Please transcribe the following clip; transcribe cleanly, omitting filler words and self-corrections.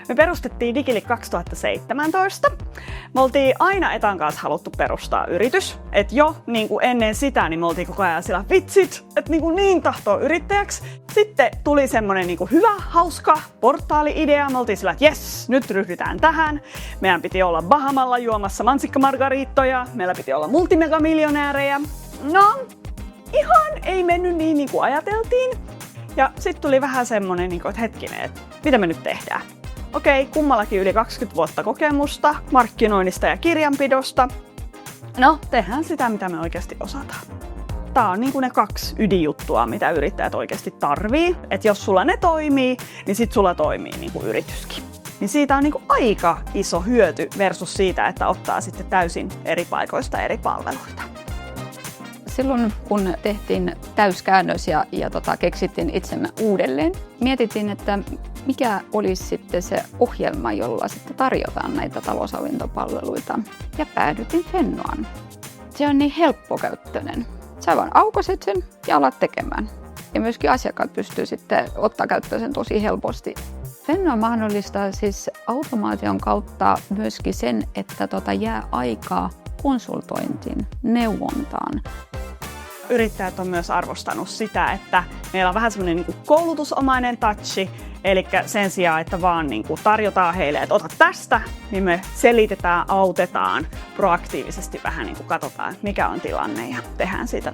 Me perustettiin Digilik 2017. Me oltiin aina Etan kanssa haluttu perustaa yritys. Et jo niin kuin ennen sitä niin me oltiin koko ajan sillä vitsit, että niin tahtoo yrittäjäksi. Sitten tuli semmonen niin kuin hyvä, hauska portaali-idea. Me oltiin sillä, että jes, nyt ryhdytään tähän. Meidän piti olla Bahamalla juomassa mansikkamargariittoja. Meillä piti olla multimegamiljonäärejä. No, ihan ei mennyt niin kuin ajateltiin. Ja sitten tuli vähän semmonen, että hetkinen, että mitä me nyt tehdään? Okei, kummallakin yli 20 vuotta kokemusta markkinoinnista ja kirjanpidosta. No, tehdään sitä, mitä me oikeasti osataan. Tää on ne 2 ydinjuttua, mitä yrittäjät oikeasti tarvii. Että jos sulla ne toimii, niin sit sulla toimii yrityskin. Niin siitä on aika iso hyöty versus siitä, että ottaa sitten täysin eri paikoista eri palveluita. Silloin kun tehtiin täyskäännös ja keksittiin itsemme uudelleen, mietittiin, että mikä olisi sitten se ohjelma, jolla sitten tarjotaan näitä taloushallintopalveluita. Ja päädytin Fennoan. Se on niin helppokäyttöinen. Sä vaan aukaset sen ja alat tekemään. Ja myöskin asiakkaat pystyy sitten ottaa käyttöön sen tosi helposti. Fennoa mahdollistaa siis automaation kautta myöskin sen, että jää aikaa konsultointiin, neuvontaan. Yrittäjät on myös arvostanut sitä, että meillä on vähän semmoinen koulutusomainen touchi, eli sen sijaan, että vaan tarjotaan heille, että ota tästä, niin me selitetään, autetaan proaktiivisesti vähän katsotaan, mikä on tilanne ja tehdään siitä